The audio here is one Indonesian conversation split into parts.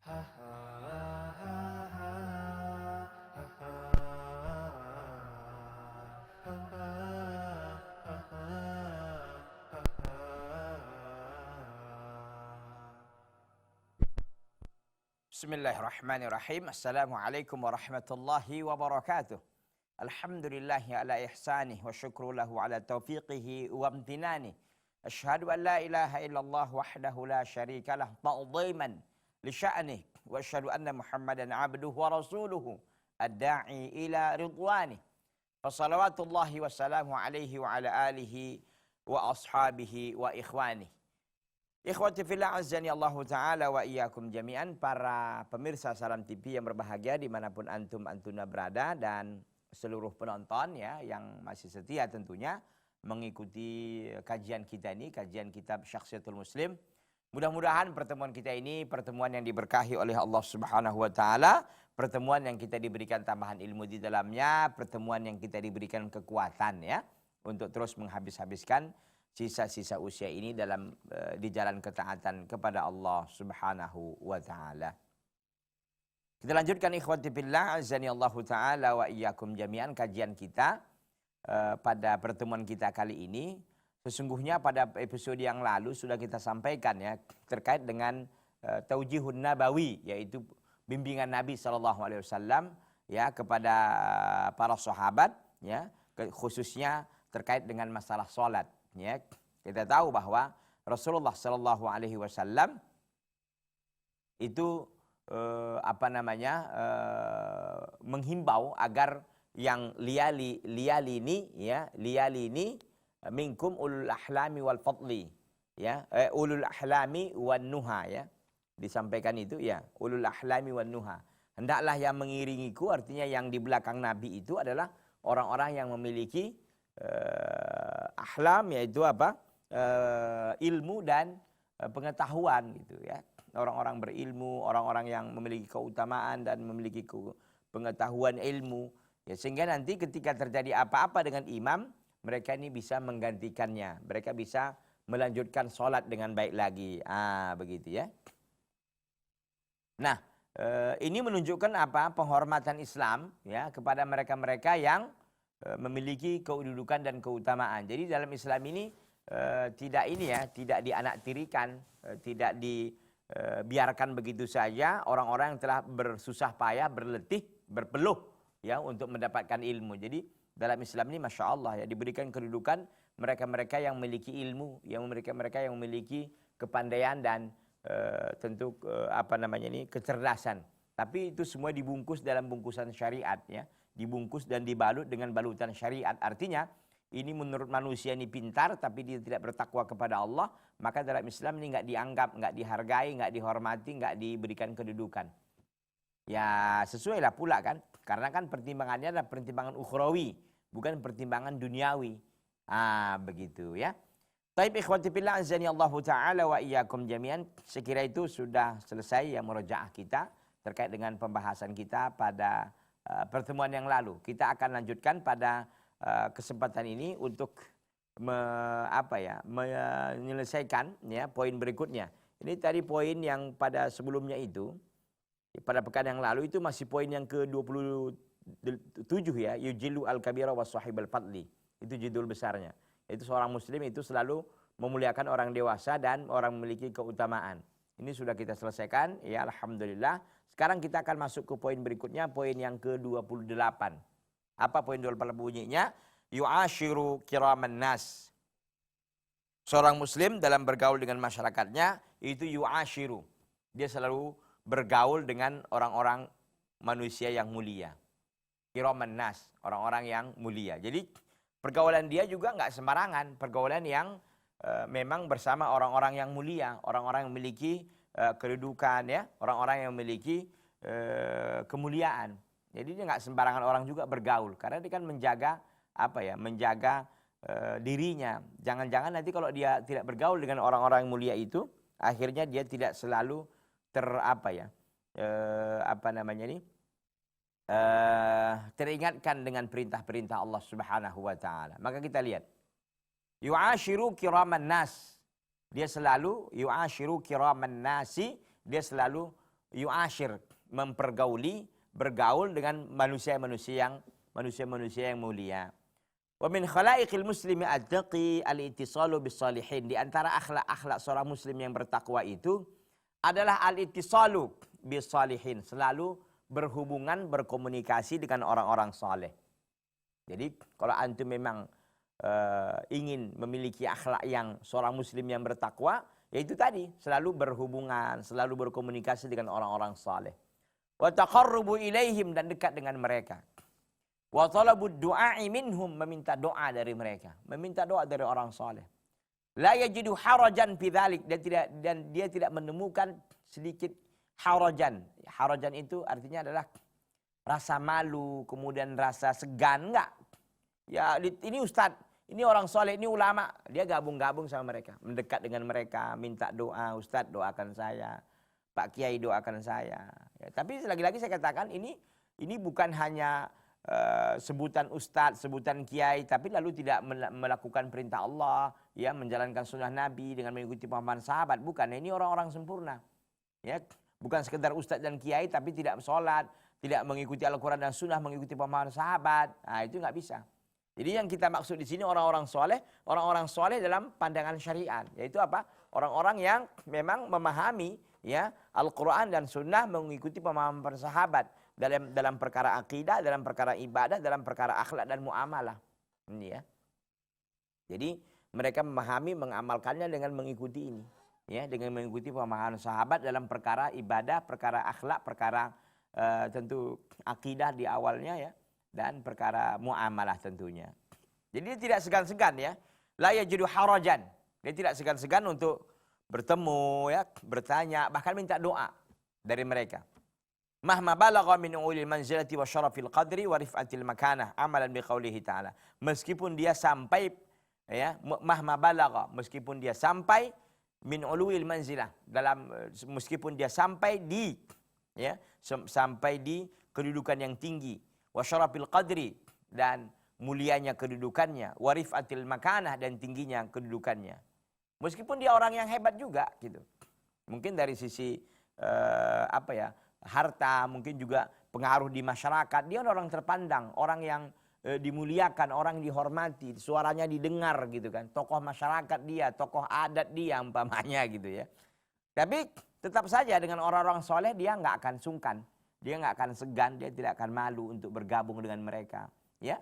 Bismillahirrahmanirrahim. Assalamualaikum warahmatullahi wabarakatuh. Alhamdulillahi ala ihsanih wa syukru lahu ala taufiqihi wa amtinani. Asyhadu an la ilaha illallah wahdahu la syarikalah ta'dhiman li sya'nih wa asyhadu anna Muhammadan abduhu wa rasuluhu ad-da'i ila ridwanih. Wa salawatullahi wa salamu alaihi wa ala alihi wa ashabihi wa ikhwanih. Ikhwati fillah azzani Allahu ta'ala wa iyyakum jami'an, para pemirsa Salam TV yang berbahagia dimanapun antuna berada, dan seluruh penonton ya yang masih setia tentunya mengikuti kajian kita ini, kajian kitab Syakhsiyatul Muslim. Mudah-mudahan pertemuan kita ini pertemuan yang diberkahi oleh Allah Subhanahu wa taala, pertemuan yang kita diberikan tambahan ilmu di dalamnya, pertemuan yang kita diberikan kekuatan ya untuk terus menghabis-habiskan sisa-sisa usia ini dalam di jalan ketaatan kepada Allah Subhanahu wa taala. Kita lanjutkan ikhwati fillah azani Allahu taala wa iyyakum jami'an kajian kita pada pertemuan kita kali ini. Sesungguhnya pada episode yang lalu sudah kita sampaikan ya terkait dengan taujihun nabawi, yaitu bimbingan Nabi SAW ya kepada para sahabat ya, khususnya terkait dengan masalah salat. Ya, kita tahu bahwa Rasulullah Shallallahu Alaihi Wasallam itu menghimbau agar yang liyalini minkum ulul ahlami wal fadli ya, ulul ahlami wan nuha ya, disampaikan itu ya, ulul ahlami wan nuha. Hendaklah yang mengiringiku, artinya yang di belakang Nabi itu adalah orang-orang yang memiliki ahlam, yaitu ilmu dan pengetahuan gitu ya. Orang-orang berilmu, orang-orang yang memiliki keutamaan dan memiliki pengetahuan ilmu ya, sehingga nanti ketika terjadi apa-apa dengan imam, mereka ini bisa menggantikannya, mereka bisa melanjutkan sholat dengan baik lagi. Begitu ya. Nah, ini menunjukkan penghormatan Islam ya kepada mereka-mereka yang memiliki kedudukan dan keutamaan. Jadi dalam Islam ini tidak dianaktirikan, tidak dibiarkan begitu saja orang-orang yang telah bersusah payah, berletih, berpeluh ya untuk mendapatkan ilmu. Jadi dalam Islam ini masya Allah ya diberikan kedudukan mereka-mereka yang memiliki ilmu, yang mereka yang memiliki kepandaian dan tentu kecerdasan. Tapi itu semua dibungkus dalam bungkusan syariat ya. Dibungkus dan dibalut dengan balutan syariat. Artinya ini menurut manusia ini pintar tapi dia tidak bertakwa kepada Allah, maka dalam Islam ini nggak dianggap, nggak dihargai, nggak dihormati, nggak diberikan kedudukan. Ya sesuai lah pula kan, karena kan pertimbangannya adalah pertimbangan ukhrawi, bukan pertimbangan duniawi. Begitu ya. Taib ikhwati fillah azani Allahu ta'ala wa iyyakum jami'an. Sekira itu sudah selesai ya murojaah kita terkait dengan pembahasan kita pada pertemuan yang lalu. Kita akan lanjutkan pada kesempatan ini untuk menyelesaikan ya poin berikutnya. Ini tadi poin yang pada sebelumnya itu, pada pekan yang lalu itu masih poin yang ke-27 ya, yujilu al-kabira wa sahibal fadli. Itu judul besarnya. Itu seorang muslim itu selalu memuliakan orang dewasa dan orang memiliki keutamaan. Ini sudah kita selesaikan ya, alhamdulillah. Sekarang kita akan masuk ke poin berikutnya, poin yang ke-28. Apa poin 28 bunyinya? Yu'ashiru kiraman nas. Seorang muslim dalam bergaul dengan masyarakatnya itu yu'ashiru. Dia selalu bergaul dengan orang-orang manusia yang mulia. Kiraman nas, orang-orang yang mulia. Jadi pergaulan dia juga nggak sembarangan, pergaulan yang memang bersama orang-orang yang mulia, orang-orang yang memiliki kedudukan ya, orang-orang yang memiliki kemuliaan. Jadi dia nggak sembarangan orang juga bergaul, karena dia kan menjaga menjaga dirinya. Jangan-jangan nanti kalau dia tidak bergaul dengan orang-orang yang mulia itu, akhirnya dia tidak selalu teringatkan dengan perintah-perintah Allah Subhanahu wa taala. Maka kita lihat, yu'ashiru kiraman nas. Dia selalu yu'ashiru kiraman nasi, dia selalu yu'ashir, bergaul dengan manusia-manusia yang mulia. Wa min khalaiqil muslimi at-taqi al-ittisalu bis-salihin. Di antara akhlak-akhlak seorang muslim yang bertakwa itu adalah al-ittisalu bis-salihin, selalu berhubungan, berkomunikasi dengan orang-orang saleh. Jadi kalau antum memang ingin memiliki akhlak yang seorang muslim yang bertakwa, yaitu tadi selalu berhubungan, selalu berkomunikasi dengan orang-orang saleh. Wa taqarrubu ilaihim, dan dekat dengan mereka. Wa talabud du'a'i minhum, meminta doa dari mereka, meminta doa dari orang saleh. La yajidu harajan fi dzalik, dan dia tidak menemukan sedikit harajan. Harajan itu artinya adalah rasa malu, kemudian rasa segan, enggak. Ya, ini ustadz, ini orang soleh, ini ulama, dia gabung-gabung sama mereka, mendekat dengan mereka, minta doa, ustadz doakan saya, Pak Kiai doakan saya. Ya, tapi lagi-lagi saya katakan ini bukan hanya sebutan ustadz, sebutan kiai, tapi lalu tidak melakukan perintah Allah, ya, menjalankan sunnah Nabi dengan mengikuti pemahaman sahabat. Bukan, ini orang-orang sempurna. Ya, bukan sekedar ustadz dan kiai tapi tidak sholat, tidak mengikuti Al-Quran dan sunnah, mengikuti pemahaman sahabat. Nah, itu nggak bisa. Jadi yang kita maksud di sini orang-orang soleh dalam pandangan syariat, yaitu apa? Orang-orang yang memang memahami, ya, Al-Quran dan sunnah, mengikuti pemahaman para sahabat dalam perkara akidah, dalam perkara ibadah, dalam perkara akhlak dan muamalah. Ini ya. Jadi mereka memahami, mengamalkannya dengan mengikuti ini, ya, dengan mengikuti pemahaman sahabat dalam perkara ibadah, perkara akhlak, perkara tentu akidah di awalnya, ya, dan perkara muamalah tentunya. Jadi dia tidak segan-segan, ya. La yajidu harajan. Dia tidak segan-segan untuk bertemu, ya, bertanya, bahkan minta doa dari mereka. Mahma balagha min ulil manzilati wa syarafil qadri wa rif'atil makanah amalan biqaulihi ta'ala. Meskipun dia sampai, ya, mahma balagha, meskipun dia sampai min ulil manzilah, meskipun dia sampai di, ya, sampai di kedudukan yang tinggi, wa syarafil qadri, dan mulianya kedudukannya, wa rif'atil makanah, dan tingginya kedudukannya. Meskipun dia orang yang hebat juga gitu. Mungkin dari sisi harta, mungkin juga pengaruh di masyarakat. Dia orang terpandang, orang yang dimuliakan, orang dihormati, suaranya didengar gitu kan. Tokoh masyarakat dia, tokoh adat dia umpamanya gitu ya. Tapi tetap saja dengan orang-orang soleh dia nggak akan sungkan, dia nggak akan segan, dia tidak akan malu untuk bergabung dengan mereka. Ya,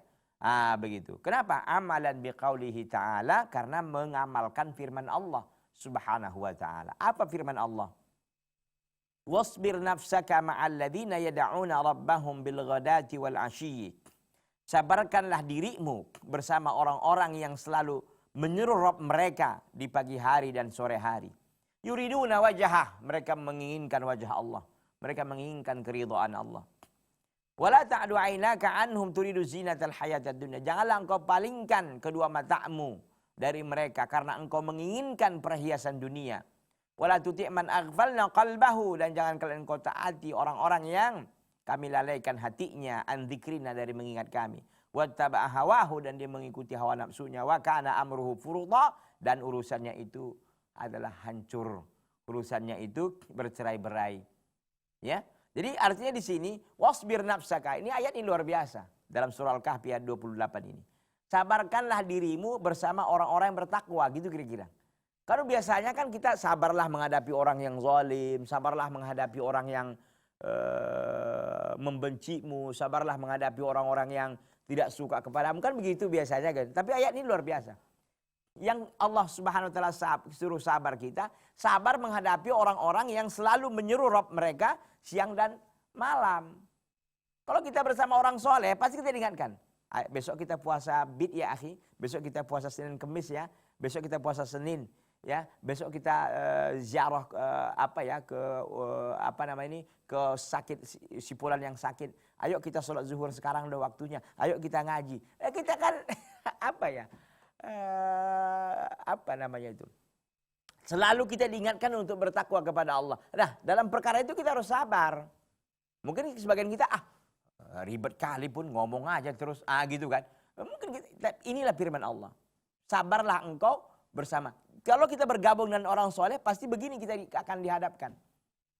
begitu. Kenapa? Amalan biqaulihi ta'ala, karena mengamalkan firman Allah Subhanahu wa ta'ala. Apa firman Allah? Wasbir nafsaka ma'al ladzina yad'una rabbahum bil ghadati wal 'ashyi. Sabarkanlah dirimu bersama orang-orang yang selalu menyeru Rabb mereka di pagi hari dan sore hari. Yuriduna wajhah, mereka menginginkan wajah Allah, mereka menginginkan keridhaan Allah. Wala ta'du 'ainaka anhum turidu zinatal hayatad dunya. Janganlah engkau palingkan kedua matamu dari mereka karena engkau menginginkan perhiasan dunia. Wala tuti' man aghfalna qalbahu, dan jangan kalian kau taati orang-orang yang kami lalaikan hatinya an dzikrina, dari mengingat kami. Wattaba'a hawahu, dan dia mengikuti hawa nafsunya. Wa kana amruhu furudha, dan urusannya itu adalah hancur. Urusannya itu bercerai-berai. Ya. Jadi artinya di sini wasbir nafsaka. Ini ayat ini luar biasa dalam surah Al-Kahfi ayat 28 ini. Sabarkanlah dirimu bersama orang-orang yang bertakwa, gitu kira-kira. Kalau biasanya kan kita sabarlah menghadapi orang yang zalim, sabarlah menghadapi orang yang membencimu, sabarlah menghadapi orang-orang yang tidak suka kepadamu, kan begitu biasanya kan. Tapi ayat ini luar biasa. Yang Allah Subhanahu wa taala suruh sabar kita, sabar menghadapi orang-orang yang selalu menyeru Rabb mereka siang dan malam. Kalau kita bersama orang soleh, pasti kita diingatkan. Besok kita puasa bid ya akhi, besok kita puasa Senin Kemis ya, besok kita puasa Senin. Ya, besok kita ziarah ke sakit, sipulan yang sakit. Ayo kita sholat zuhur sekarang, udah waktunya. Ayo kita ngaji. Kita kan itu. Selalu kita diingatkan untuk bertakwa kepada Allah. Nah, dalam perkara itu kita harus sabar. Mungkin sebagian kita ribet kali pun ngomong aja terus gitu kan. Mungkin inilah firman Allah. Sabarlah engkau bersama. Kalau kita bergabung dengan orang soleh, pasti begini kita akan dihadapkan.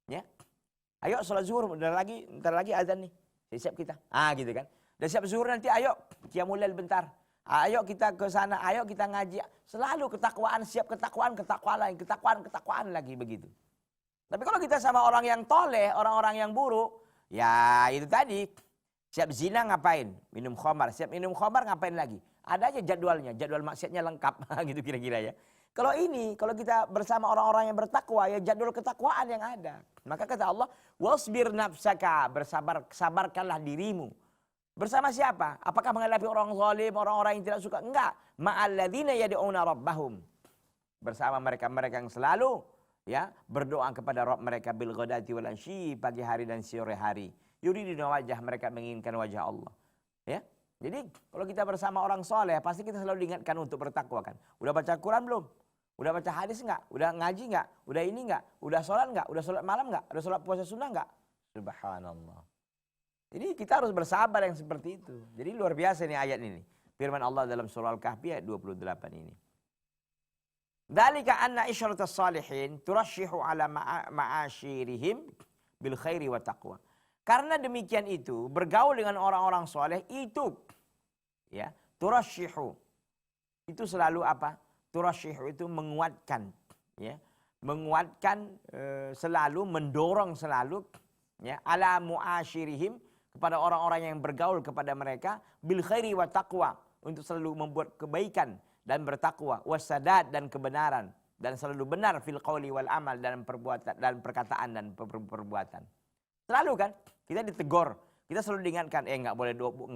Ya. Ayo sholat zuhur, ntar lagi azan nih. Siap kita. Gitu kan. Dan siap zuhur nanti ayo qiyamul lail bentar. Ayo kita ke sana, ayo kita ngaji. Selalu ketakwaan, siap ketakwaan lagi begitu. Tapi kalau kita sama orang yang toleh, orang-orang yang buruk, ya itu tadi. Siap zina ngapain? Minum khamar. Siap minum khamar ngapain lagi? Ada aja jadwalnya, jadwal maksiatnya lengkap gitu kira-kira ya. Kalau kita bersama orang-orang yang bertakwa, ya jadwal ketakwaan yang ada. Maka kata Allah, wasbir nafsaka, sabarkanlah dirimu. Bersama siapa? Apakah menghadapi orang zalim, orang-orang yang tidak suka? Enggak. Ma'alladzina yad'una rabbahum. Bersama mereka-mereka yang selalu ya berdoa kepada Rabb mereka bil ghadati wal asyi, pagi hari dan sore hari. Yuriduna wajah, mereka menginginkan wajah Allah. Ya. Jadi kalau kita bersama orang soleh, pasti kita selalu diingatkan untuk bertakwa kan. Udah baca Quran belum? Udah baca hadis enggak? Udah ngaji enggak? Udah ini enggak? Udah sholat enggak? Udah sholat malam enggak? Udah sholat puasa sunnah enggak? Subhanallah. Jadi kita harus bersabar yang seperti itu. Jadi luar biasa nih ayat ini. Firman Allah dalam surah Al-Kahfi ayat 28 ini. Dzalika anna isyratas salihin turashihu ala ma'ashirihim bil khairi wa taqwa. Karena demikian itu, bergaul dengan orang-orang soleh itu ya, turashihu. Itu selalu apa? Turashihu itu menguatkan ya. Menguatkan selalu, mendorong selalu ya, ala mu'ashirihim, kepada orang-orang yang bergaul kepada mereka bil khairi wa taqwa, untuk selalu membuat kebaikan dan bertakwa, wasadat dan kebenaran, dan selalu benar fil qauli wal amal, dalam perbuatan dan perkataan dan perbuatan. Selalu kan kita ditegur, kita selalu diingatkan nggak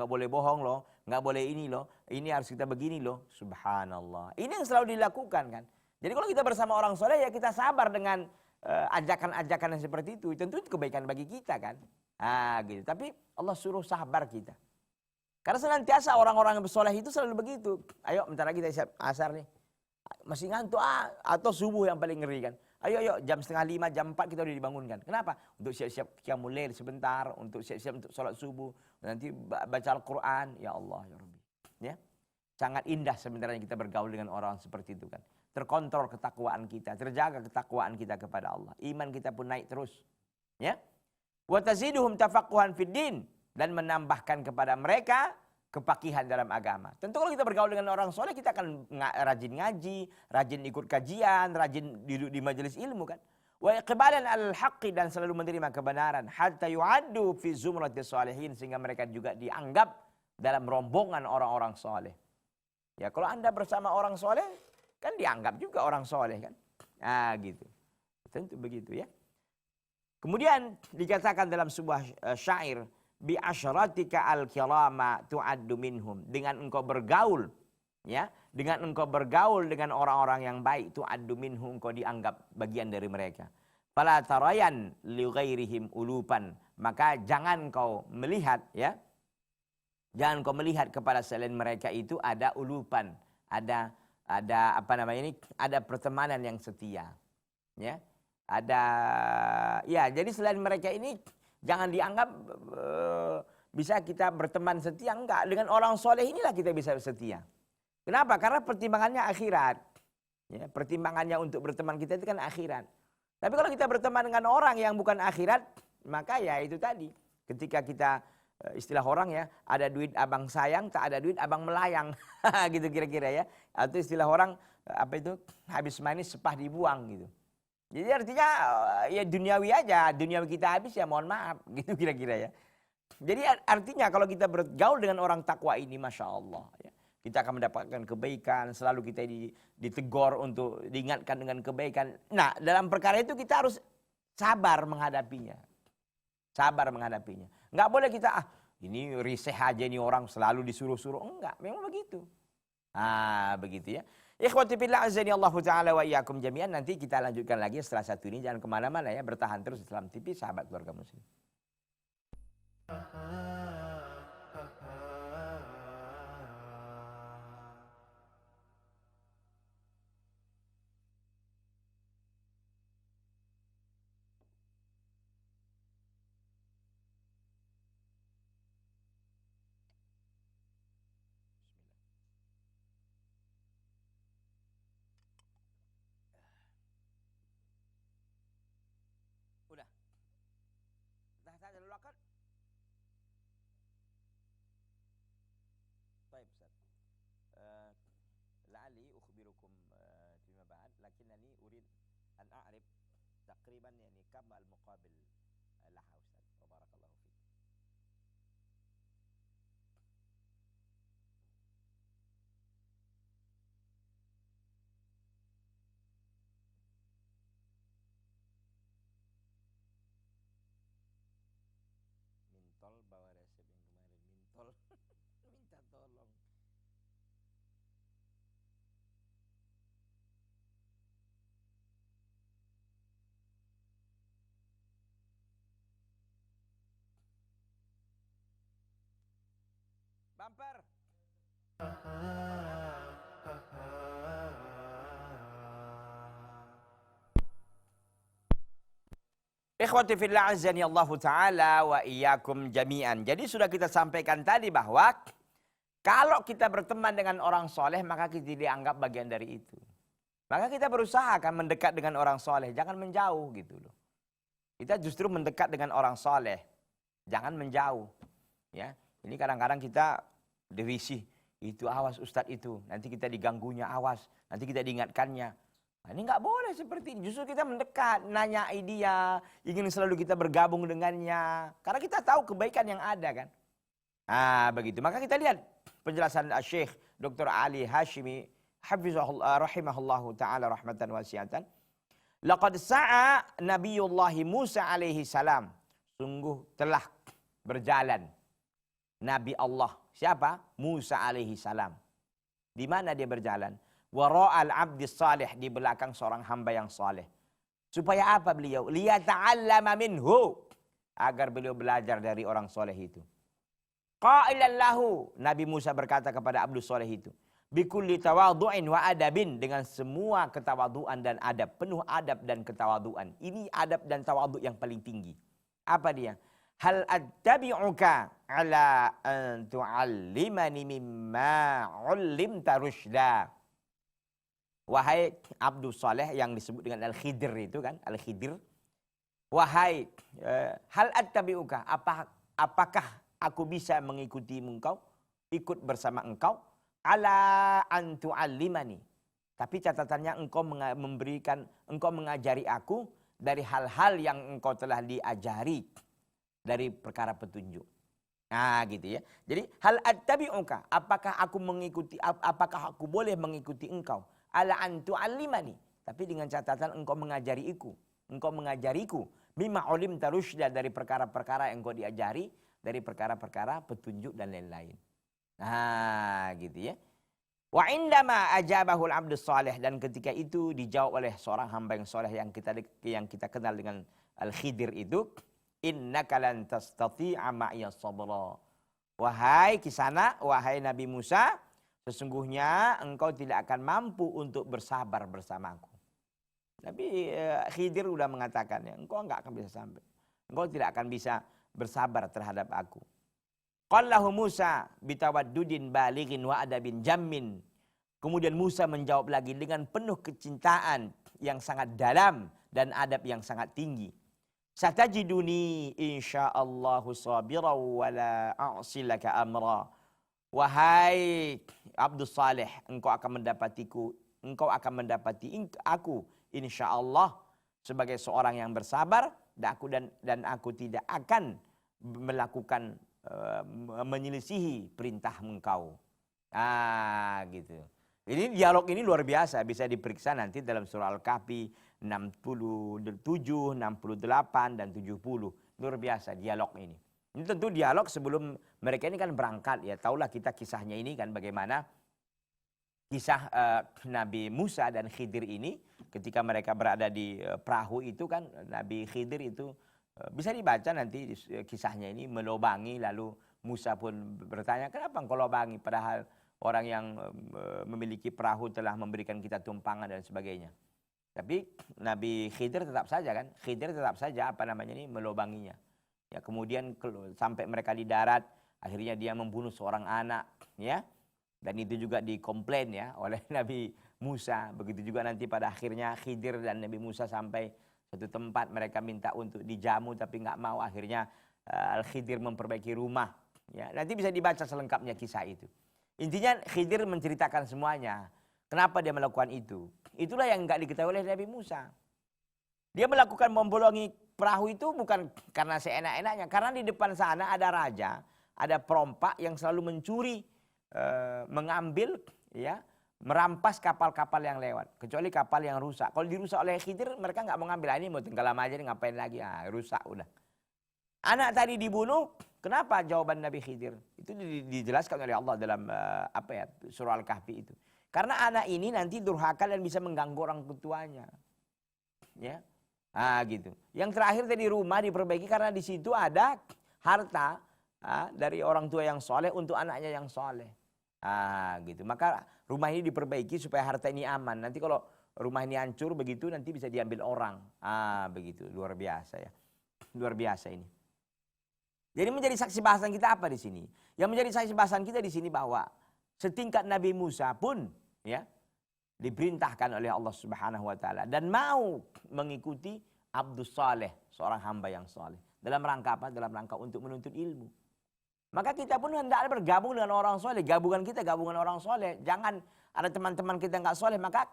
boleh bohong loh, nggak boleh ini loh, ini harus kita begini loh. Subhanallah. Ini yang selalu dilakukan kan. Jadi kalau kita bersama orang soleh ya kita sabar dengan ajakan-ajakan yang seperti itu. Tentu itu kebaikan bagi kita kan. Gitu. Tapi Allah suruh sabar kita. Karena senantiasa orang-orang yang bersoleh itu selalu begitu. Ayo bentar lagi kita siap asar nih. Masih ngantuk atau subuh yang paling ngeri kan. Ayo jam 4:30, jam 4 kita udah dibangunkan. Kenapa? Untuk siap-siap qiyamul lail sebentar, untuk siap-siap untuk sholat subuh, nanti baca Al-Quran. Ya Allah ya Rabbi. Ya. Sangat indah sebenarnya kita bergaul dengan orang seperti itu kan. Terkontrol ketakwaan kita, terjaga ketakwaan kita kepada Allah. Iman kita pun naik terus. Ya. Wa taziduhum tafaqquhan fid din, dan menambahkan kepada mereka kepakihan dalam agama. Tentu kalau kita bergaul dengan orang soleh, kita akan rajin ngaji, rajin ikut kajian, rajin duduk di majelis ilmu kan. Wa iqbalan alal haqqi, dan selalu menerima kebenaran, hatta yu'addu fi zumratis shalihin, sehingga mereka juga dianggap dalam rombongan orang-orang soleh. Ya kalau Anda bersama orang soleh, kan dianggap juga orang soleh kan. Gitu. Tentu begitu ya. Kemudian dikatakan dalam sebuah syair, bi asyratika al-kirama tu'addu minhum, dengan engkau bergaul ya, dengan engkau bergaul dengan orang-orang yang baik, tu'addu minhum, engkau dianggap bagian dari mereka. Fala tarayan li ghairihim ulupan, maka jangan kau melihat ya, jangan kau melihat kepada selain mereka itu ada ulupan, ada apa namanya ini, ada pertemanan yang setia ya. Jadi selain mereka ini jangan dianggap bisa kita berteman setia, enggak. Dengan orang soleh inilah kita bisa setia. Kenapa? Karena pertimbangannya akhirat. Ya, pertimbangannya untuk berteman kita itu kan akhirat. Tapi kalau kita berteman dengan orang yang bukan akhirat, maka ya itu tadi. Ketika kita istilah orang ya, ada duit abang sayang, tak ada duit abang melayang. Gitu kira-kira ya. Atau istilah orang apa itu, habis manis sepah dibuang gitu. Jadi artinya ya duniawi aja, duniawi kita habis ya mohon maaf, gitu kira-kira ya. Jadi artinya kalau kita bergaul dengan orang takwa ini, Masya Allah ya, kita akan mendapatkan kebaikan, selalu kita ditegur untuk diingatkan dengan kebaikan. Nah dalam perkara itu kita harus sabar menghadapinya. Sabar menghadapinya. Nggak boleh kita, ini risih aja nih orang selalu disuruh-suruh. Enggak, memang begitu. Begitu ya. Ikhwati fillah azani Allah Ta'ala wa iyyakum jami'an. Nanti kita lanjutkan lagi setelah satu ini. Jangan kemana-mana ya. Bertahan terus dalam TV Sahabat Keluarga Muslim. Udah. أن أعرف تقريبا يعني كم المقابل لها أستاذ وبارك الله فيك. Mintol bawa resep yang kemarin mintol minta tolong. Bumper. Ikhwati fillah azani Allah Ta'ala wa iyyakum jami'an. Jadi sudah kita sampaikan tadi bahwa kalau kita berteman dengan orang soleh maka kita dianggap bagian dari itu. Maka kita berusaha kan mendekat dengan orang soleh, jangan menjauh gitu loh. Kita justru mendekat dengan orang soleh, jangan menjauh. Ya, ini kadang-kadang kita dirisih, itu awas ustadz itu, nanti kita diganggunya awas, nanti kita diingatkannya. Nah, ini nggak boleh seperti ini. Justru kita mendekat, nanyai dia, ingin selalu kita bergabung dengannya. Karena kita tahu kebaikan yang ada kan. Nah begitu. Maka kita lihat penjelasan Syekh Dr. Ali Hashimi, hafizahullah rahimahullahu ta'ala rahmatan wasi'atan. Laqad sa'a Nabiullah Musa alaihi salam. Sungguh telah berjalan Nabi Allah. Siapa? Musa alaihi salam. Di mana dia berjalan? Wara'al abdis salih, di belakang seorang hamba yang saleh. Supaya apa beliau? Liyata'allama minhu, agar beliau belajar dari orang saleh itu. Qailan lahu, Nabi Musa berkata kepada abdus saleh itu, bikulli tawadhu'in wa adabin, dengan semua ketawaduan dan adab, penuh adab dan ketawaduan. Ini adab dan tawadhu yang paling tinggi. Apa dia? Hal attabi'uka ala an tu'allimani mimma 'ullimta rusyda. Wahai Abdus Saleh yang disebut dengan Al-Khidir itu kan, Al-Khidir. Wahai hal attabi'uka, apakah aku bisa mengikuti engkau, ikut bersama engkau, ala an tu'allimani. Tapi catatannya engkau engkau mengajari aku dari hal-hal yang engkau telah diajari dari perkara petunjuk. Nah gitu ya. Jadi hal attabi'uka, apakah aku boleh mengikuti engkau? Ala antu alimani, tapi dengan catatan engkau mengajariku, mimma ulimta rusyda, dari perkara-perkara yang engkau diajari, dari perkara-perkara petunjuk dan lain-lain. Nah, gitu ya. Wa indama ajabahul abdus salih, dan ketika itu dijawab oleh seorang hamba yang saleh yang kita kenal dengan Al-Khidir itu, innaka lan tastati'a ma'iya sabra. Wahai kisana, wahai Nabi Musa, sesungguhnya engkau tidak akan mampu untuk bersabar bersamaku. Tapi Khidir sudah mengatakan, ya, engkau enggak akan bisa sampai. Engkau tidak akan bisa bersabar terhadap aku. Qallahu Musa bitawaddudin balighin wa adabin jammin. Kemudian Musa menjawab lagi dengan penuh kecintaan yang sangat dalam dan adab yang sangat tinggi. Satajiduni insyaallahu sabiran wa la a'silaka amra. Wahai Abdus Saleh, engkau akan mendapati aku insyaallah sebagai seorang yang bersabar, dan aku tidak akan melakukan menyelisihi perintah engkau. Ah gitu. Ini dialog ini luar biasa, bisa diperiksa nanti dalam surah Al-Kahfi 67, 68 dan 70. Luar biasa dialog ini. Ini tentu dialog sebelum mereka ini kan berangkat, ya tahulah kita kisahnya ini kan, bagaimana kisah Nabi Musa dan Khidir ini ketika mereka berada di perahu itu kan, Nabi Khidir itu bisa dibaca nanti kisahnya ini, melobangi, lalu Musa pun bertanya, kenapa engkau lobangi padahal orang yang memiliki perahu telah memberikan kita tumpangan dan sebagainya. Tapi Nabi Khidir tetap saja kan, melobanginya. Ya, kemudian sampai mereka di darat, akhirnya dia membunuh seorang anak, ya. Dan itu juga dikomplain ya oleh Nabi Musa. Begitu juga nanti pada akhirnya Khidir dan Nabi Musa sampai satu tempat, mereka minta untuk dijamu tapi nggak mau. Akhirnya Al-Khidir memperbaiki rumah. Ya, nanti bisa dibaca selengkapnya kisah itu. Intinya Khidir menceritakan semuanya. Kenapa dia melakukan itu? Itulah yang nggak diketahui oleh Nabi Musa. Dia melakukan membolongi perahu itu bukan karena seenak-enaknya, karena di depan sana ada raja, ada perompak yang selalu mencuri, mengambil, ya, merampas kapal-kapal yang lewat, kecuali kapal yang rusak. Kalau dirusak oleh Khidir, mereka nggak mau ngambil. Ini mau tenggelam aja, ngapain lagi? Rusak udah. Anak tadi dibunuh, kenapa? Jawaban Nabi Khidir itu dijelaskan oleh Allah dalam surah Al-Kahfi itu. Karena anak ini nanti durhaka dan bisa mengganggu orang tuanya, ya. Gitu. Yang terakhir tadi rumah diperbaiki karena di situ ada harta dari orang tua yang soleh untuk anaknya yang soleh. Gitu. Maka rumah ini diperbaiki supaya harta ini aman. Nanti kalau rumah ini hancur begitu nanti bisa diambil orang. Begitu. Luar biasa ya. Luar biasa ini. Jadi menjadi saksi bahasan kita apa di sini? Yang menjadi saksi bahasan kita di sini bahwa setingkat Nabi Musa pun, ya, diperintahkan oleh Allah Subhanahu wa taala dan mau mengikuti Abdus Saleh, seorang hamba yang saleh. Dalam rangka apa? Dalam rangka untuk menuntut ilmu. Maka kita pun hendaknya bergabung dengan orang soleh. Gabungan kita gabungan orang soleh. Jangan ada teman-teman kita nggak soleh. Maka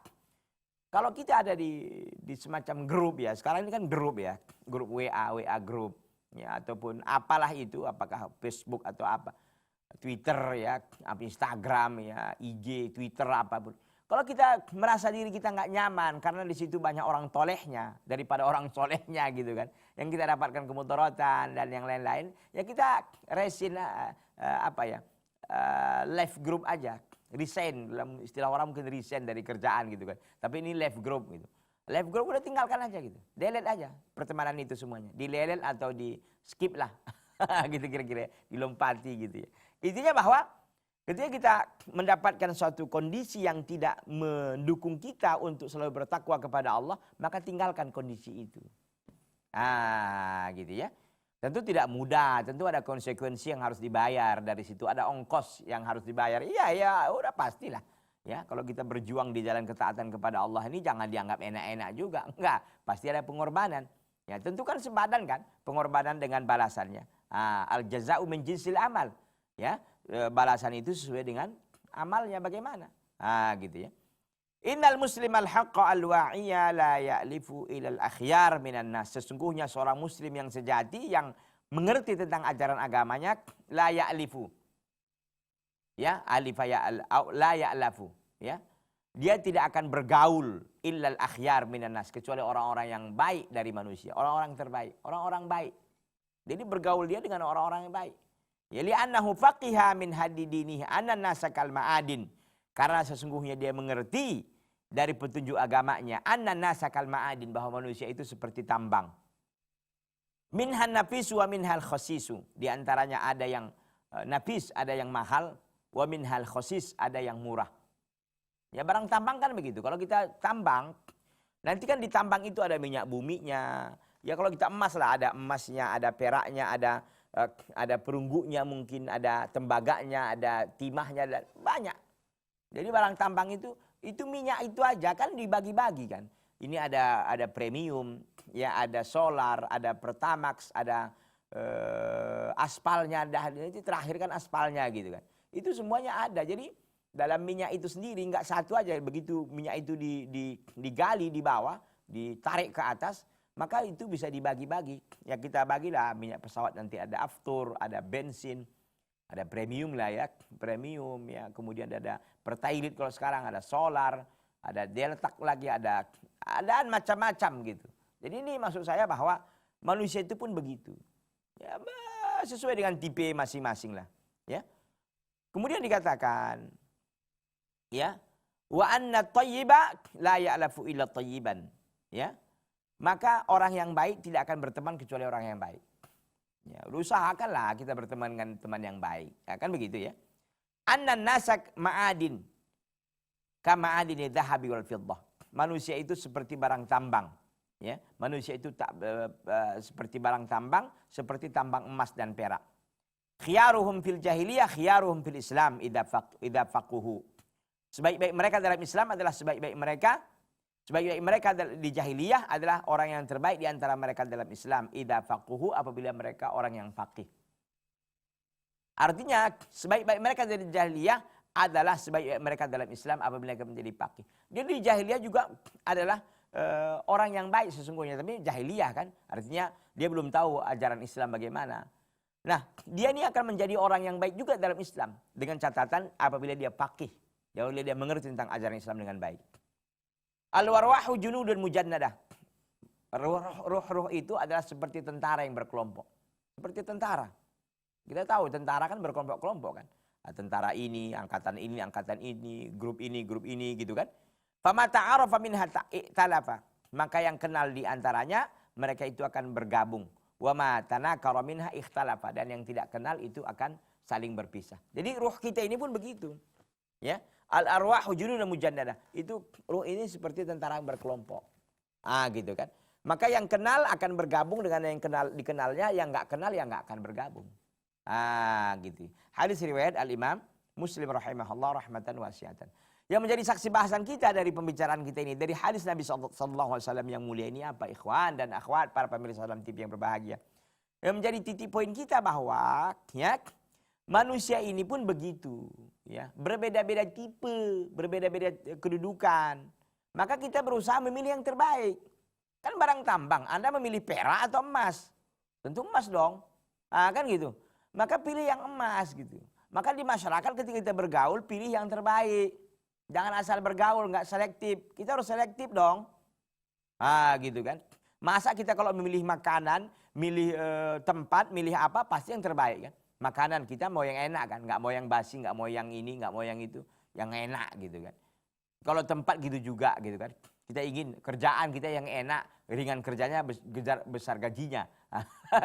kalau kita ada di semacam grup, ya, sekarang ini kan grup, ya, grup WA grup, ya, ataupun apalah itu, apakah Facebook atau apa, Twitter, ya, Instagram, ya, IG, Twitter, apapun. Kalau kita merasa diri kita nggak nyaman karena di situ banyak orang tolehnya daripada orang solehnya, gitu kan, yang kita dapatkan kemudaratan dan yang lain-lain, ya kita resign, left group aja, resign, dalam istilah orang mungkin resign dari kerjaan, gitu kan. Tapi ini left group gitu. Left group udah tinggalkan aja gitu, delete aja pertemanan itu semuanya, dilelet atau di skip lah, gitu kira-kira, dilompati gitu ya. Intinya bahwa ketika kita mendapatkan suatu kondisi yang tidak mendukung kita untuk selalu bertakwa kepada Allah, maka tinggalkan kondisi itu. Gitu ya. Tentu tidak mudah, tentu ada konsekuensi yang harus dibayar dari situ, ada ongkos yang harus dibayar. Iya, ya, udah pastilah. Ya, kalau kita berjuang di jalan ketaatan kepada Allah ini jangan dianggap enak-enak juga. Enggak, pasti ada pengorbanan. Ya, tentu kan sepadan kan pengorbanan dengan balasannya. Al jaza'u min jinsil amal. Ya, balasan itu sesuai dengan amalnya bagaimana. Gitu ya. Innal muslimal haqqa al-wa'iyya la ya'lifu ilal akhyar minan nas. Sesungguhnya seorang muslim yang sejati yang mengerti tentang ajaran agamanya, la ya'lifu. Ya, alifa la ya'lafu, ya. Dia tidak akan bergaul illal akhyar minan nas, kecuali orang-orang yang baik dari manusia, orang-orang terbaik, orang-orang baik. Jadi bergaul dia dengan orang-orang yang baik. Ya, li'annahu faqiha min hadidinihi annan nasakal ma'adin. Karena sesungguhnya dia mengerti dari petunjuk agamanya annan nasakal ma'adin, bahwa manusia itu seperti tambang. Minhan nafisu wa minhal khasisu. Di antaranya ada yang nafis, ada yang mahal, wa minhal khasis, ada yang murah. Ya, barang tambang kan begitu. Kalau kita tambang, nanti kan di tambang itu ada minyak buminya. Ya, kalau kita emas lah, ada emasnya, ada peraknya, ada perunggunya mungkin, ada tembaganya, ada timahnya, dan banyak. Jadi barang tambang itu minyak itu aja kan dibagi-bagi kan. Ini ada premium, ya, ada solar, ada Pertamax, ada aspalnya, itu terakhir kan aspalnya gitu kan. Itu semuanya ada. Jadi dalam minyak itu sendiri nggak satu aja. Begitu minyak itu digali di bawah, ditarik ke atas, maka itu bisa dibagi-bagi. Ya, kita bagilah minyak pesawat, nanti ada aftur, ada bensin, ada premium lah ya, premium ya. Kemudian ada pertalite kalau sekarang, ada solar, ada deltak lagi, ada macam-macam gitu. Jadi ini maksud saya bahwa manusia itu pun begitu. Ya, sesuai dengan tipe masing-masing lah, ya. Kemudian dikatakan, ya, wa anna thayyiba la ya'lafu illa thayyiban, ya. Maka orang yang baik tidak akan berteman kecuali orang yang baik. Ya, usahakanlah kita berteman dengan teman yang baik. Ya, kan begitu ya. Annan nasak ma'adin kama adini dhahabi wal fiddah. Manusia itu seperti barang tambang, ya. Manusia itu seperti barang tambang, seperti tambang emas dan perak. Khiyaruhum fil jahiliyah, khiyaruhum fil Islam idza faquhu. Sebaik-baik mereka dalam Islam adalah sebaik-baik mereka. Sebaik-baik mereka di jahiliyah adalah orang yang terbaik di antara mereka dalam Islam. Idza faquhu, apabila mereka orang yang faqih. Artinya sebaik-baik mereka dari jahiliyah adalah sebaik-baik mereka dalam Islam apabila mereka menjadi faqih. Jadi di jahiliyah juga adalah orang yang baik sesungguhnya, tapi jahiliyah kan, artinya dia belum tahu ajaran Islam bagaimana. Nah, dia ini akan menjadi orang yang baik juga dalam Islam dengan catatan apabila dia faqih, apabila dia mengerti tentang ajaran Islam dengan baik. Al-warwahu junudun mujannadah. Ruh-ruh itu adalah seperti tentara yang berkelompok. Seperti tentara. Kita tahu tentara kan berkelompok-kelompok kan. Nah, tentara ini, angkatan ini, grup ini gitu kan. Fama ta'arafa minha talafa. Maka yang kenal di antaranya mereka itu akan bergabung. Wa ma tanakara minha ikhtalafa, dan yang tidak kenal itu akan saling berpisah. Jadi ruh kita ini pun begitu. Ya. Al arwahu junudun mujannadah. Itu ruh ini seperti tentara yang berkelompok. Gitu kan. Maka yang kenal akan bergabung dengan yang dikenalnya, yang enggak kenal ya enggak akan bergabung. Gitu. Hadis riwayat Al-Imam Muslim rahimahullah rahmatan wasi'atan. Yang menjadi saksi bahasan kita dari pembicaraan kita ini, dari hadis Nabi SAW yang mulia ini apa, ikhwan dan akhwat, para pemirsa Salam TV yang berbahagia. Yang menjadi titik poin kita bahwa ya, manusia ini pun begitu. Ya, berbeda-beda tipe, berbeda-beda kedudukan. Maka kita berusaha memilih yang terbaik. Kan barang tambang, Anda memilih perak atau emas? Tentu emas dong. Kan gitu. Maka pilih yang emas gitu. Maka di masyarakat ketika kita bergaul, pilih yang terbaik. Jangan asal bergaul, nggak selektif. Kita harus selektif dong. Gitu kan. Masa kita kalau memilih makanan, milih tempat, milih apa, pasti yang terbaik kan. Makanan kita mau yang enak kan, nggak mau yang basi, nggak mau yang ini, nggak mau yang itu, yang enak gitu kan. Kalau tempat gitu juga gitu kan. Kita ingin kerjaan kita yang enak, ringan kerjanya, besar gajinya.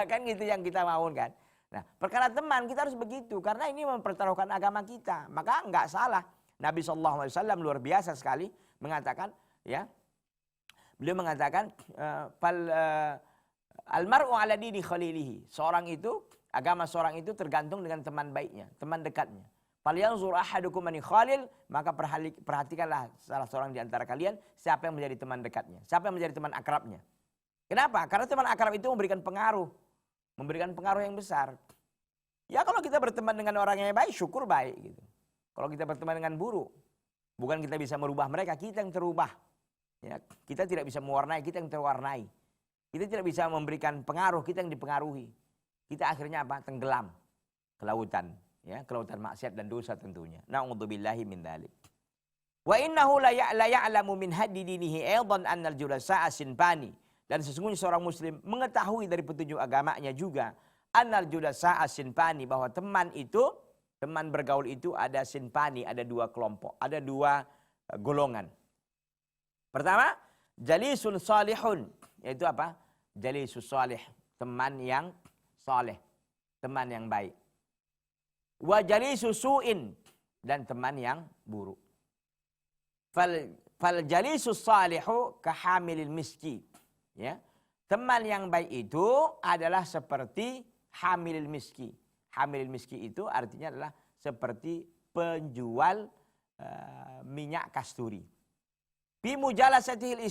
Kan gitu yang kita mau kan. Nah, perkara teman kita harus begitu, karena ini mempertaruhkan agama kita. Maka nggak salah. Nabi SAW luar biasa sekali mengatakan, ya, beliau mengatakan, almar'u ala dini khalilihi. Agama seorang itu tergantung dengan teman baiknya, teman dekatnya. Falyanzur ahadukum man khalil, maka perhatikanlah salah seorang di antara kalian siapa yang menjadi teman dekatnya, siapa yang menjadi teman akrabnya. Kenapa? Karena teman akrab itu memberikan pengaruh yang besar. Ya kalau kita berteman dengan orang yang baik, syukur baik gitu. Kalau kita berteman dengan buruk, bukan kita bisa merubah mereka, kita yang terubah. Ya, kita tidak bisa mewarnai, kita yang terwarnai. Kita tidak bisa memberikan pengaruh, kita yang dipengaruhi. Kita akhirnya apa? Tenggelam ke lautan, ya, ke lautan maksiat dan dosa tentunya. Na'udzubillahi min dzalik. Wa innahu la ya'lamu min haddi dinihi aidan annal julasa'a sinfani. Dan sesungguhnya seorang muslim mengetahui dari petunjuk agamanya juga annal julasa'a sinfani, bahwa teman bergaul itu ada sinfani, ada dua kelompok, ada dua golongan. Pertama, jalisun salihun, yaitu apa? Jalisus salih, teman yang saleh, teman yang baik. Wa jalisus su'in, dan teman yang buruk. Fal jalisus salihu kahamilil miski. Ya. Teman yang baik itu adalah seperti hamilil miski. Hamilil miski itu artinya adalah seperti penjual minyak kasturi. Bi mujalasatihil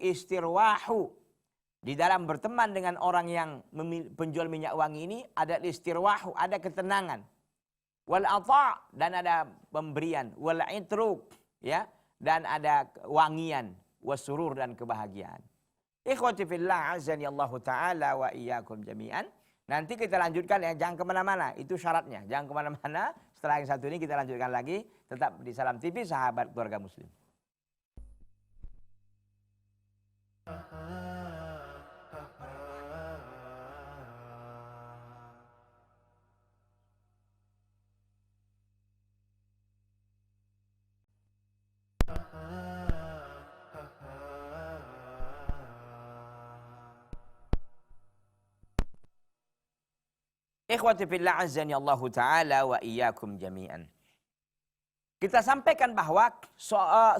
istirwahu. Di dalam berteman dengan orang yang penjual minyak wangi ini ada istirwahu, ada ketenangan. Wal ata', dan ada pemberian. Wal itruk, ya, dan ada wangian. Wasurur, dan kebahagiaan. Ikhwati fillah azani Allah ta'ala wa iyyakum jami'an. Nanti kita lanjutkan ya, jangan kemana-mana, itu syaratnya. Jangan kemana-mana, setelah yang satu ini kita lanjutkan lagi. Tetap di Salam TV, sahabat keluarga muslim. Ikhwati fillah azani Allah ta'ala wa iyyakum jami'an. Kita sampaikan bahwa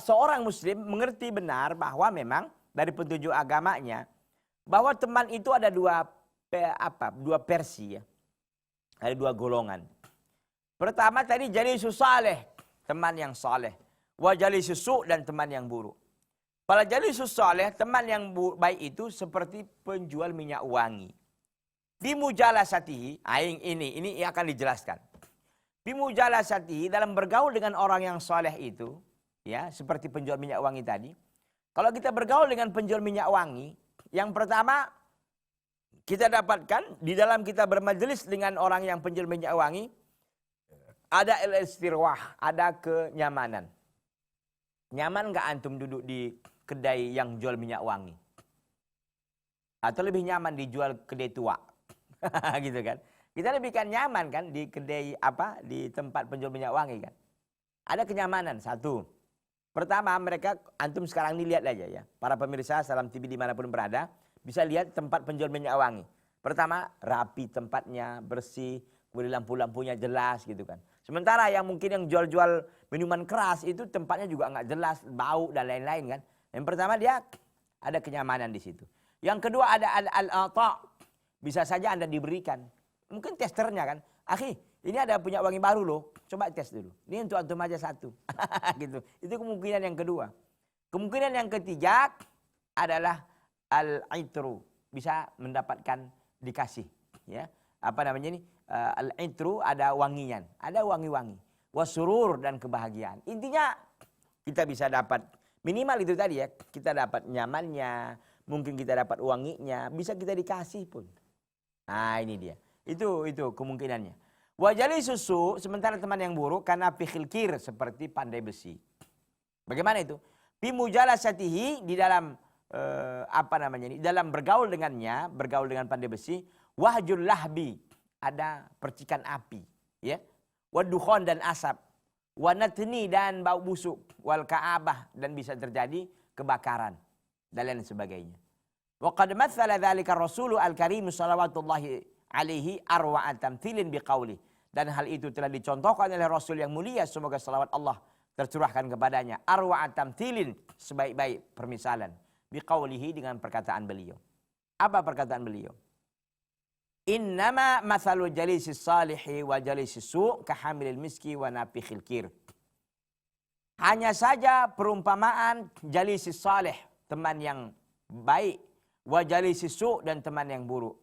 seorang muslim mengerti benar bahwa memang dari petunjuk agamanya bahwa teman itu ada dua versi ya. Ada dua golongan. Pertama tadi jalisus saleh, teman yang saleh. Wa jalisus su', dan teman yang buruk. Pada jalisus saleh, teman yang baik itu seperti penjual minyak wangi. Bimujalasatihi, ini akan dijelaskan. Bimujalasatihi, dalam bergaul dengan orang yang saleh itu, ya, seperti penjual minyak wangi tadi, Kalau kita bergaul dengan penjual minyak wangi, yang pertama kita dapatkan di dalam kita bermajelis dengan orang yang penjual minyak wangi, ada al-istirwah, ada kenyamanan. Nyaman nggak antum duduk di kedai yang jual minyak wangi? Atau lebih nyaman dijual kedai tua? Gitu kan. Kita lebih kan nyaman kan di kedai di tempat penjual minyak wangi kan. Ada kenyamanan satu. Pertama mereka, antum sekarang ini lihat aja ya. Para pemirsa Salam TV dimanapun berada, bisa lihat tempat penjual minyak wangi. Pertama rapi tempatnya, bersih, kemudian lampu-lampunya jelas gitu kan. Sementara yang mungkin yang jual-jual minuman keras itu tempatnya juga nggak jelas, bau dan lain-lain kan. Yang pertama dia ada kenyamanan di situ. Yang kedua ada al-ata'. Bisa saja Anda diberikan. Mungkin testernya kan. Akhi, ini ada punya wangi baru loh. Coba tes dulu. Ini untuk antum aja satu. Gitu. Itu kemungkinan yang kedua. Kemungkinan yang ketiga adalah al-itru. Bisa mendapatkan dikasih. Ya. Apa namanya ini? Al-itru ada wangian. Ada wangi-wangi. Wasurur dan kebahagiaan. Intinya kita bisa dapat. Minimal itu tadi ya. Kita dapat nyamannya. Mungkin kita dapat wanginya. Bisa kita dikasih pun. Nah ini dia. Itu kemungkinannya. Wajali susu, sementara teman yang buruk karena fikhil kir, seperti pandai besi. Bagaimana itu? Fi mujalasatihi, di dalam dalam bergaul dengannya, bergaul dengan pandai besi, wahjul lahbi, ada percikan api, ya. Wadukhon dan asap, wanatni dan bau busuk, wal ka'abah dan bisa terjadi kebakaran dan lain sebagainya. Wa qad mathala dzalika Rasul al-Karim sallallahu alaihi arwa'at tamthilin biqauli, dan hal itu telah dicontohkan oleh Rasul yang mulia, semoga salawat Allah tercurahkan kepadanya, arwa'at tamthilin, sebaik-baik permisalan, biqaulihi, dengan perkataan beliau. Apa perkataan beliau? Innama mathalu jalisis salihi wa jalisis su' kahamilil miski wa nafikhil kir. Hanya saja perumpamaan jalisis salih, teman yang baik, wa jalisis su' dan teman yang buruk.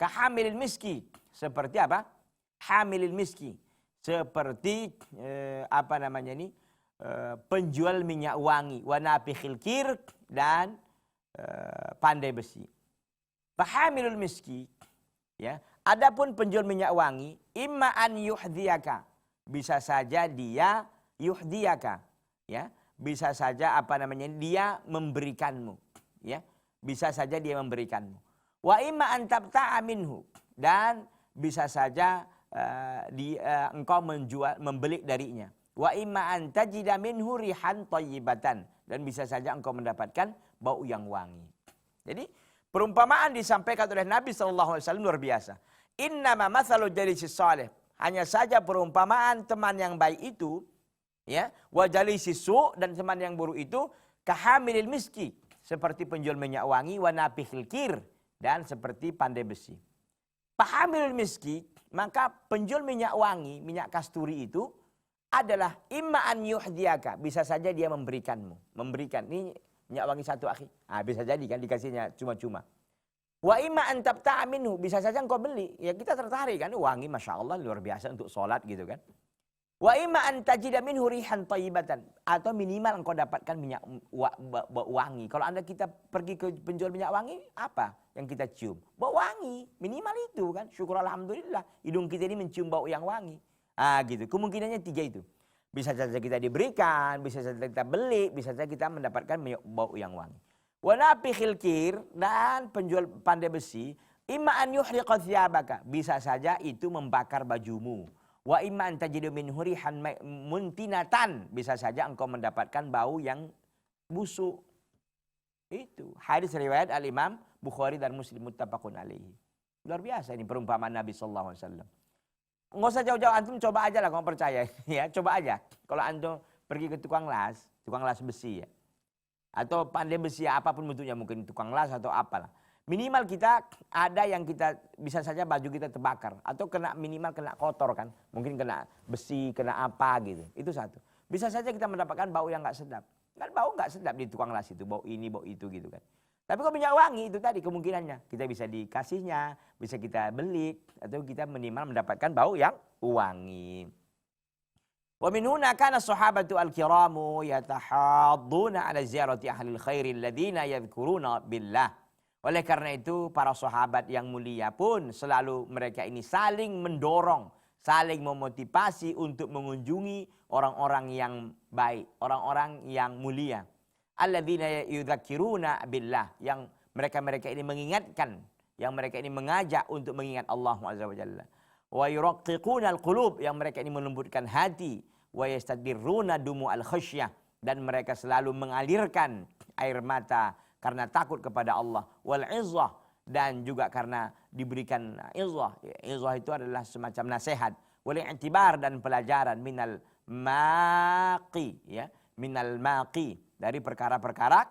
Kahamilil miski, seperti apa? Hamilil miski, seperti penjual minyak wangi, wa nafikhil kir, dan pandai besi. Fahamilul miski, ya. Adapun penjual minyak wangi, imma an yuhdiyaka, bisa saja dia yuhdiyaka, ya. Bisa saja dia memberikanmu, ya. Bisa saja dia memberikanmu. Wa imma an tabta'a minhu, dan bisa saja engkau membeli darinya. Wa imma an tajida minhu rihan thayyibatan, dan bisa saja engkau mendapatkan bau yang wangi. Jadi perumpamaan disampaikan oleh Nabi SAW luar biasa. Innama mathalu jalisis salih, hanya saja perumpamaan teman yang baik itu, ya, wa jalisis su', dan teman yang buruk itu, kahamilil miski, seperti penjual minyak wangi, wa nafikhil kir, dan seperti pandai besi. Pahamilul miski, maka penjual minyak wangi, minyak kasturi itu adalah imma an yuhdiyaka, bisa saja dia memberikanmu, memberikan ini minyak wangi satu akhi. Bisa jadi kan dikasihnya cuma-cuma. Wa imma an tabta'a minhu, bisa saja engkau beli. Ya kita tertarik kan, wangi Masya Allah luar biasa untuk sholat gitu kan. Wa imma an tajida minhu rihan thayyibatan, atau minimal engkau dapatkan minyak wangi. Kalau kita pergi ke penjual minyak wangi, apa yang kita cium? Bau wangi, minimal itu kan. Syukur alhamdulillah, hidung kita ini mencium bau yang wangi. Gitu. Kemungkinannya 3 itu. Bisa saja kita diberikan, bisa saja kita beli, bisa saja kita mendapatkan bau yang wangi. Wa nafikhil kir, dan penjual pandai besi, imma an yuhriqa thiyabaka, bisa saja itu membakar bajumu. Wa imma an tajidu minhu rihan muntinatan, bisa saja engkau mendapatkan bau yang busuk. Itu hadis riwayat Al-Imam Bukhari dan Muslim muttafaqun alaihi. Luar biasa ini perumpamaan Nabi sallallahu alaihi wasallam. Nggak usah jauh-jauh, antum coba aja lah kalau percaya. Ya, coba aja. Kalau antum pergi ke tukang las besi ya. Atau pandai besi ya, apapun bentuknya, mungkin tukang las atau apalah. Minimal kita ada yang kita bisa saja baju kita terbakar atau minimal kena kotor kan, mungkin kena besi, kena apa gitu. Itu satu. Bisa saja kita mendapatkan bau yang nggak sedap. Kan bau nggak sedap di tukang las itu, bau ini, bau itu gitu kan. Tapi kalau minyak wangi itu tadi kemungkinannya kita bisa dikasihnya, bisa kita beli atau kita minimal mendapatkan bau yang wangi. Wa min huna kana sahabatu al-kiramu yatahadduna ala ziyarati ahlil khairi alladziina yadhkuruna billah. Oleh karena itu para sahabat yang mulia pun selalu mereka ini saling mendorong, saling memotivasi untuk mengunjungi orang-orang yang baik, orang-orang yang mulia. Alladziina yudzakkiruna billah, yang mereka-mereka ini mengingatkan, yang mereka ini mengajak untuk mengingat Allah Azza wa Jalla. Wa yuraqqiquna al-qulub, yang mereka ini melembutkan hati. Wa yastadirruna dumu'al khasyah, dan mereka selalu mengalirkan air mata karena takut kepada Allah. Wal izzah, dan juga karena diberikan izzah. Izzah itu adalah semacam nasihat. Wal i'tibar, dan pelajaran minal maqi, ya, minal maqi, dari perkara-perkara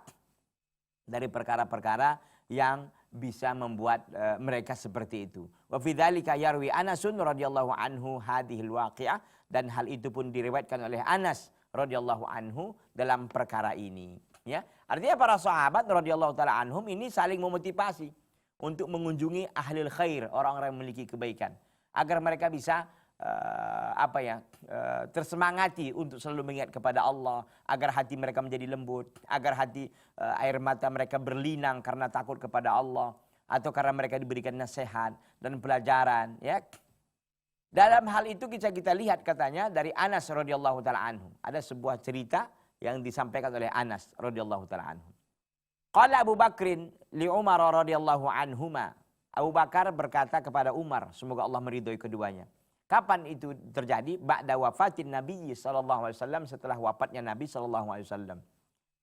yang bisa membuat mereka seperti itu. Wa fi dzalika yarwi Anasun radhiyallahu anhu hadhil waqi'ah, dan hal itu pun diriwayatkan oleh Anas radhiyallahu anhu dalam perkara ini, ya. Artinya para sahabat radhiyallahu taala anhum ini saling memotivasi untuk mengunjungi ahlul khair, orang-orang yang memiliki kebaikan, agar mereka bisa tersemangati untuk selalu mengingat kepada Allah, agar hati mereka menjadi lembut, agar hati air mata mereka berlinang karena takut kepada Allah, atau karena mereka diberikan nasihat dan pelajaran, ya. Dalam hal itu kita lihat katanya dari Anas radhiyallahu taala anhu, ada sebuah cerita yang disampaikan oleh Anas radhiyallahu taala anhu. Qala Abu Bakrin li Umar radhiyallahu anhuma, Abu Bakar berkata kepada Umar, semoga Allah meridhoi keduanya. Kapan itu terjadi? Ba'da wafatin Nabi sallallahu alaihi wasallam, setelah wafatnya Nabi sallallahu alaihi wasallam.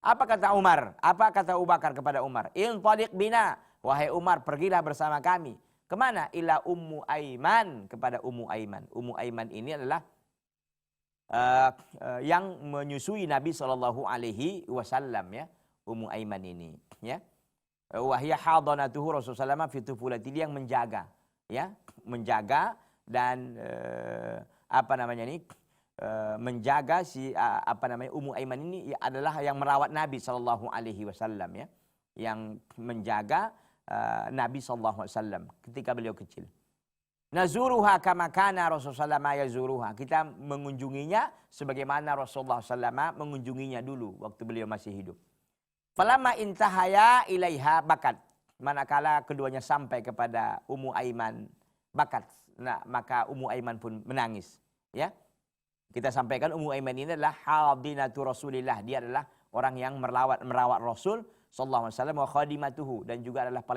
Apa kata Umar? Apa kata Abu Bakar kepada Umar? Intaliq bina, wahai Umar, pergilah bersama kami. Kemana? Ila Ummu Aiman, kepada Ummu Aiman. Ummu Aiman ini adalah yang menyusui Nabi sallallahu alaihi wasallam, ya. Ummu Aiman ini, ya. Wahya hadanatuhu Rasulullah sallallahu alaihi wasallam fi tufulati, yang menjaga, ya, menjaga dan menjaga si Ummu Aiman ini adalah yang merawat Nabi sallallahu alaihi wasallam, ya, yang menjaga Nabi sallallahu alaihi wasallam ketika beliau kecil. Nazuruha kama kana Rasulullah yazuruha, kita mengunjunginya sebagaimana Rasulullah sallallahu mengunjunginya dulu waktu beliau masih hidup. Falamma intahaya ilaiha bakat, manakala keduanya sampai kepada Ummu Aiman bakat, nah maka Ummu Aiman pun menangis, ya. Kita sampaikan Ummu Aiman ini adalah hadinatu Rasulillah, dia adalah orang yang merawat Rasul sallallahu alaihi wasallam, wa khadimatuhu, dan juga adalah pelayan